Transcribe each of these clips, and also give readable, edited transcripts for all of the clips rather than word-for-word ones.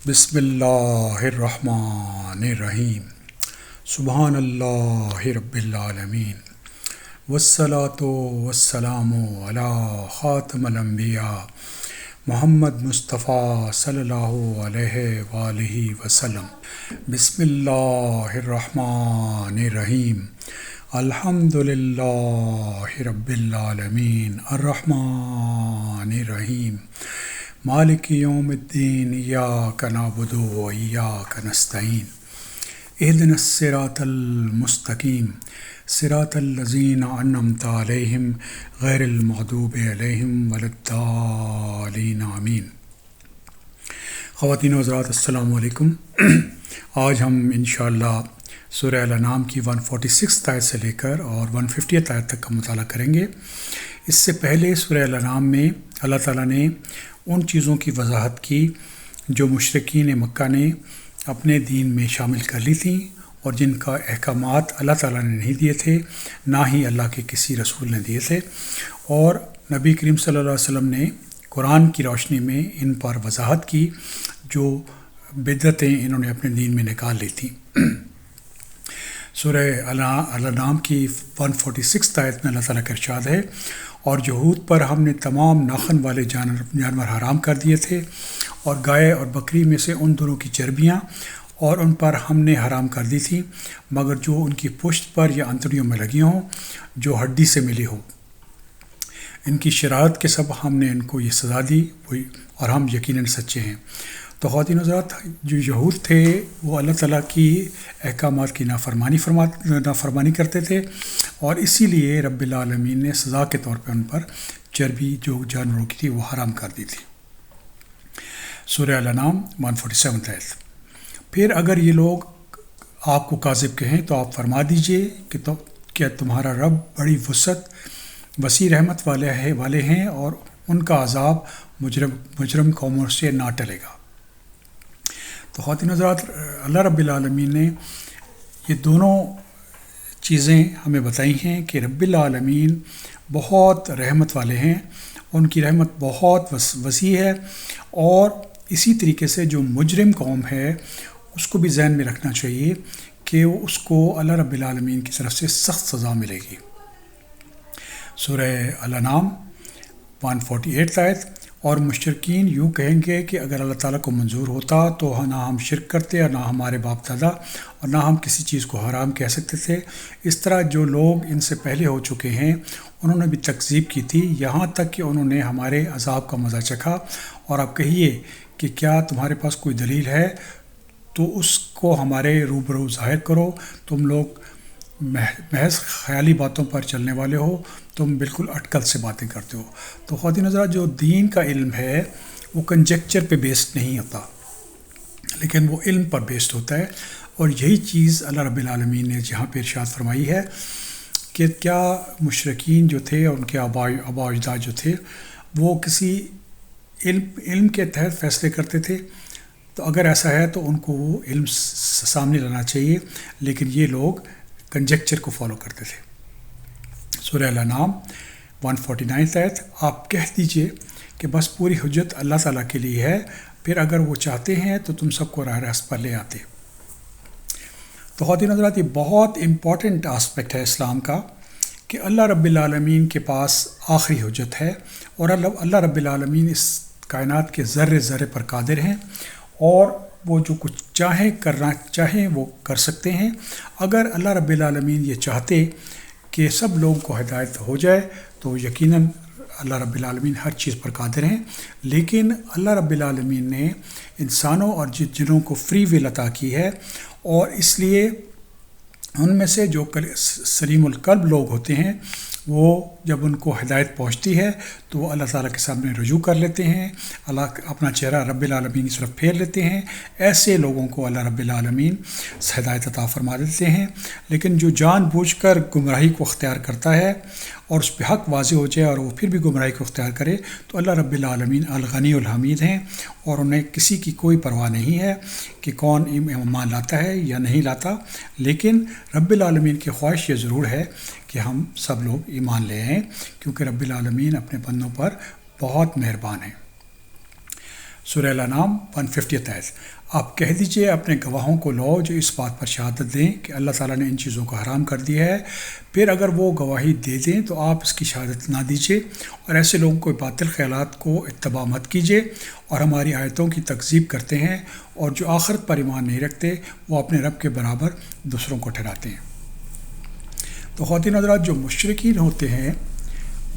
بسم اللہ الرحمن الرحیم سبحان اللہ رب العالمین والصلاة والسلام علی خاتم الانبیاء محمد مصطفیٰ صلی اللہ علیہ وآلہ وسلم۔ بسم اللہ الرحمن الرحیم الحمد للہ رب العالمین الرحمن الرحیم مالک یوم الدین ایاک نعبد و ایاک نستعین اہدنا الصراط المستقیم صراط الذین انعمت علیہم غیر المغضوب علیہم ولا الضالین آمین۔ خواتین و حضرات السلام علیکم۔ آج ہم انشاءاللہ سورہ الانعام کی 146 آیت سے لے کر اور 150 آیت تک کا مطالعہ کریں گے۔ اس سے پہلے سورہ الانعام میں اللہ تعالیٰ نے ان چیزوں کی وضاحت کی جو مشرکین مکہ نے اپنے دین میں شامل کر لی تھیں اور جن کا احکامات اللہ تعالیٰ نے نہیں دیے تھے، نہ ہی اللہ کے کسی رسول نے دیے تھے، اور نبی کریم صلی اللہ علیہ وسلم نے قرآن کی روشنی میں ان پر وضاحت کی جو بدعتیں انہوں نے اپنے دین میں نکال لی تھیں۔ سورہ الانعام کی 146 آیت میں اللہ تعالیٰ کا ارشاد ہے، اور یہود پر ہم نے تمام ناخن والے جانور حرام کر دیے تھے، اور گائے اور بکری میں سے ان دونوں کی چربیاں اور ان پر ہم نے حرام کر دی تھیں، مگر جو ان کی پشت پر یا انتڑیوں میں لگی ہوں، جو ہڈی سے ملی ہو۔ ان کی شرارت کے سبب ہم نے ان کو یہ سزا دی، اور ہم یقیناً سچے ہیں۔ تو خواتین و حضرات، جو یہود تھے وہ اللہ تعالیٰ کی احکامات کی نافرمانی کرتے تھے، اور اسی لیے رب العالمین نے سزا کے طور پہ ان پر چربی جو جانوروں کی تھی وہ حرام کر دی تھی۔ سورہ الانعام 147 آیت۔ پھر اگر یہ لوگ آپ کو کاذب کہیں تو آپ فرما دیجئے کہ کیا تمہارا رب بڑی وسیع رحمت والے ہیں، اور ان کا عذاب مجرم قوموں سے نہ ٹلے گا۔ تو خواتین حضرات، اللہ رب العالمین نے یہ دونوں چیزیں ہمیں بتائی ہیں کہ رب العالمین بہت رحمت والے ہیں، ان کی رحمت بہت وسیع ہے، اور اسی طریقے سے جو مجرم قوم ہے اس کو بھی ذہن میں رکھنا چاہیے کہ اس کو اللہ رب العالمین کی طرف سے سخت سزا ملے گی۔ سورہ الانعام 148 آیت۔ اور مشرکین یوں کہیں گے کہ اگر اللہ تعالیٰ کو منظور ہوتا تو نہ ہم شرک کرتے اور نہ ہمارے باپ دادا، اور نہ ہم کسی چیز کو حرام کہہ سکتے تھے۔ اس طرح جو لوگ ان سے پہلے ہو چکے ہیں انہوں نے بھی تکذیب کی تھی، یہاں تک کہ انہوں نے ہمارے عذاب کا مزہ چکھا۔ اور آپ کہیے کہ کیا تمہارے پاس کوئی دلیل ہے تو اس کو ہمارے روبرو ظاہر کرو، تم لوگ محض خیالی باتوں پر چلنے والے ہو، تم بالکل اٹکل سے باتیں کرتے ہو۔ تو خواتین حضرات، جو دین کا علم ہے وہ کنجیکچر پہ بیسڈ نہیں ہوتا، لیکن وہ علم پر بیسڈ ہوتا ہے، اور یہی چیز اللہ رب العالمین نے جہاں پہ ارشاد فرمائی ہے کہ کیا مشرکین جو تھے اور ان کے آباء و اجداد جو تھے وہ کسی علم کے تحت فیصلے کرتے تھے؟ تو اگر ایسا ہے تو ان کو وہ علم سامنے لانا چاہیے، لیکن یہ لوگ کنجیکچر کو فالو کرتے تھے۔ سورہ الانعام 149 آیت۔ آپ کہہ دیجئے کہ بس پوری حجت اللہ تعالیٰ کے لیے ہے، پھر اگر وہ چاہتے ہیں تو تم سب کو راہ راست پر لے آتے۔ تو خواتین حضرات، یہ بہت امپورٹنٹ آسپیکٹ ہے اسلام کا کہ اللہ رب العالمین کے پاس آخری حجت ہے، اور اللہ رب العالمین اس کائنات کے ذرے ذرے پر قادر ہیں، اور وہ جو کچھ کرنا چاہیں وہ کر سکتے ہیں۔ اگر اللہ رب العالمین یہ چاہتے کہ سب لوگوں کو ہدایت ہو جائے تو یقیناً اللہ رب العالمین ہر چیز پر قادر ہیں، لیکن اللہ رب العالمین نے انسانوں اور جنوں کو فری ول عطا کی ہے، اور اس لیے ان میں سے جو سلیم القلب لوگ ہوتے ہیں وہ جب ان کو ہدایت پہنچتی ہے تو وہ اللہ تعالیٰ کے سامنے رجوع کر لیتے ہیں، اللہ اپنا چہرہ رب العالمین کی طرف پھیر لیتے ہیں۔ ایسے لوگوں کو اللہ رب العالمین ہدایت عطا فرما دیتے ہیں۔ لیکن جو جان بوجھ کر گمراہی کو اختیار کرتا ہے اور اس پہ حق واضح ہو جائے اور وہ پھر بھی گمراہی کو اختیار کرے، تو اللہ رب العالمین الغنی الحمید ہیں، اور انہیں کسی کی کوئی پرواہ نہیں ہے کہ کون ایمان لاتا ہے یا نہیں لاتا۔ لیکن رب العالمین کی خواہش یہ ضرور ہے کہ ہم سب لوگ ایمان لے آئیں، کیونکہ رب العالمین اپنے بندوں پر بہت مہربان ہیں۔ سورہ الانعام 150 آیت۔ آپ کہہ دیجئے اپنے گواہوں کو لاؤ جو اس بات پر شہادت دیں کہ اللہ تعالیٰ نے ان چیزوں کو حرام کر دیا ہے، پھر اگر وہ گواہی دے دیں تو آپ اس کی شہادت نہ دیجئے، اور ایسے لوگوں کو باطل خیالات کو اتباع مت کیجئے اور ہماری آیتوں کی تکذیب کرتے ہیں، اور جو آخرت پر ایمان نہیں رکھتے وہ اپنے رب کے برابر دوسروں کو ٹھہراتے ہیں۔ تو خواتین حضرات، جو مشرکین ہوتے ہیں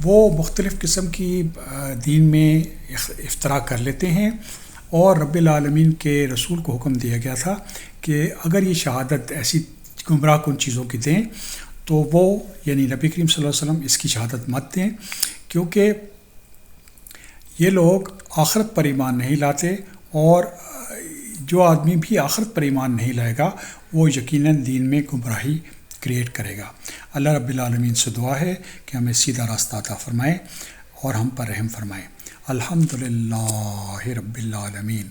وہ مختلف قسم کی دین میں اختراع کر لیتے ہیں، اور رب العالمین کے رسول کو حکم دیا گیا تھا کہ اگر یہ شہادت ایسی گمراہ کن چیزوں کی دیں تو وہ یعنی نبی کریم صلی اللہ علیہ وسلم اس کی شہادت مت دیں، کیونکہ یہ لوگ آخرت پر ایمان نہیں لاتے، اور جو آدمی بھی آخرت پر ایمان نہیں لائے گا وہ یقیناً دین میں گمراہی کریٹ کرے گا۔ اللہ رب العالمین سے دعا ہے کہ ہمیں سیدھا راستہ عطا فرمائے اور ہم پر رحم فرمائے۔ الحمدللہ رب العالمین۔